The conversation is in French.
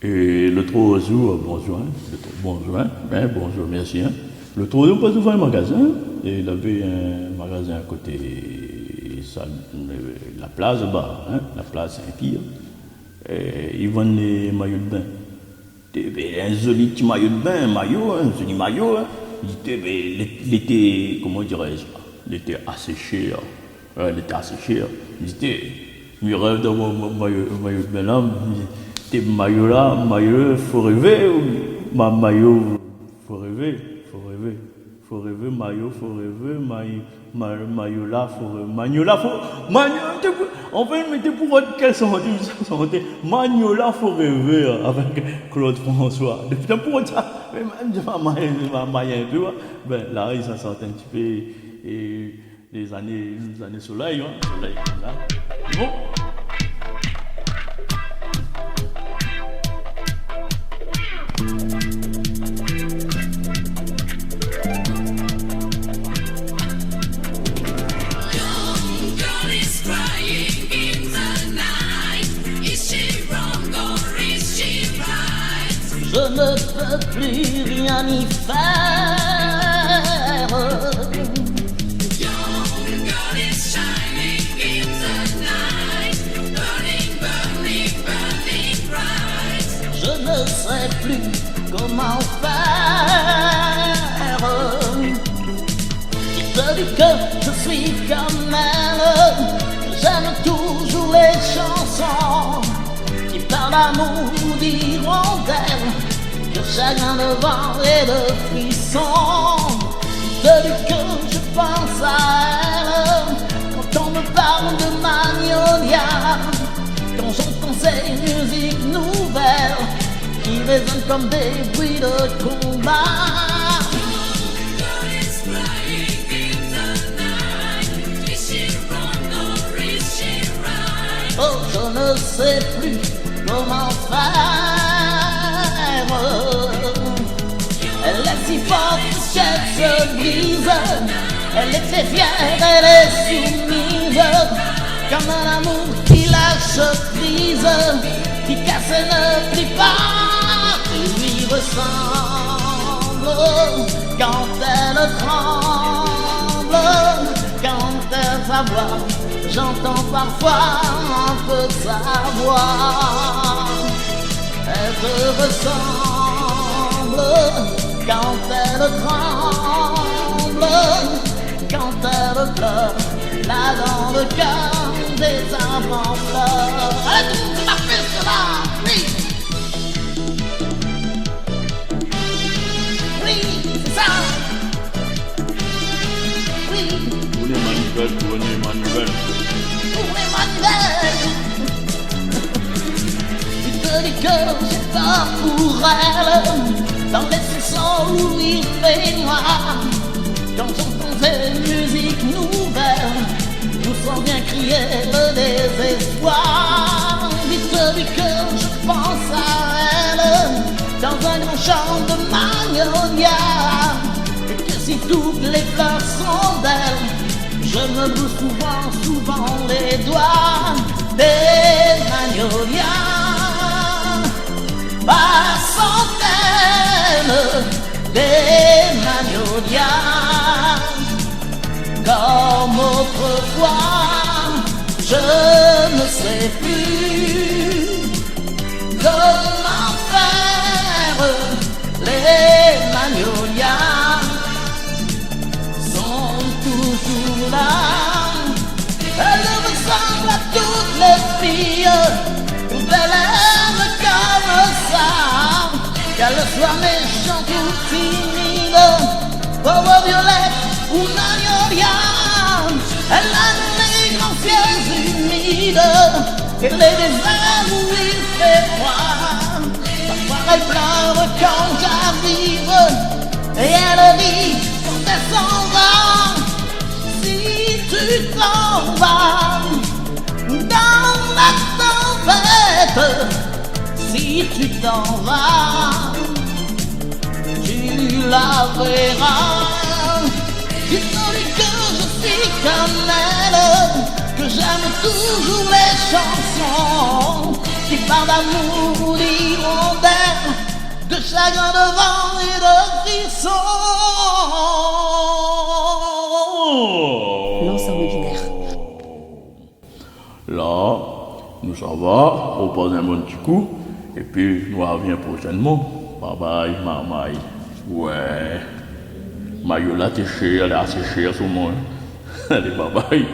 Et le troisième, bonjour, bonjour, bonjour, merci. Hein. Le troisième passe devant un magasin, et il avait un magasin à côté, la place bas, hein, la place Saint-Pierre. Et ils vendent les maillots de bain. Un joli petit maillot de bain, un joli maillot. Hein. Il était, comment dirais-je, il était assez cher. Il était assez cher. Il était, je rêve dans mon maillot de bain là. Tes maillots là, maillot, faut rêver, ou ma maillot, faut rêver, maillot, faut rêver, maillot là, faut rêver, maillot là, faut, en fait, mettez pour votre quelle santé, maillot là, faut rêver, avec Claude François. Depuis pour ça, même je maillot un peu, ben là, il s'en sort un petit peu, et les années soleil, soleil, là, bon. Je ne peux plus rien y faire. Young girl is shining in the night, burning, burning, burning bright. Je ne sais plus comment faire. Il te dit que je suis comme elle, j'aime toujours les chansons qui parlent d'amour, d'hirondelle, de chagrin de vent et de frissons. Depuis que je pense à elle, quand on me parle de Magnolia, quand j'entends ces musiques nouvelles qui résonnent comme des bruits de combat. Oh, je ne sais plus comment faire. Elle est si forte qu'elle se brise. Elle était fière, elle est soumise, comme un amour qui lâche prise, qui casse et ne plie pas, qui lui ressemble quand elle tremble, quand elle s'avoue. J'entends parfois un peu sa voix. Elle te ressemble quand elle tremble, quand elle pleure, là dans le cœur des enfants pleurent. Allez, tout le monde, la piste là, oui. Oui, c'est ça. Oui. Pour les manivelles. Tu te dis que j'ai peur pour elle, dans les sons où il fait noir. Quand j'entends ces musiques nouvelles, nous sens bien crier le désespoir. Tu te dis que je pense à elle, dans un grand champ de magnolia, et que si toutes les fleurs sont d'elle, je me brûle souvent les doigts. Des magnolias par centaines, des magnolias comme autrefois. Je ne sais plus comment faire. Les magnolias sont toujours là. Elle ressemble à toutes les filles, quand elle aime comme ça, qu'elle soit méchante ou timide, pauvre violette ou magnolia. Elle aime les grands ciels humides et les déserts où il fait froid. Parfois elle pleure quand j'arrive et elle dit quand elle s'en va. Si tu t'en vas dans la tempête, si tu t'en vas, tu la verras. Tu sais que je suis comme elle, que j'aime toujours les chansons qui parlent d'amour, d'irondelle, chagrin de vent et de frissons. L'ensemble binaire. Là, nous ça va, on pose un bon petit coup, et puis nous reviens prochainement. Bye bye, maman. Ouais. Mayo là, t'es cher, là, c'est cher, sur moi. Allez, bye bye.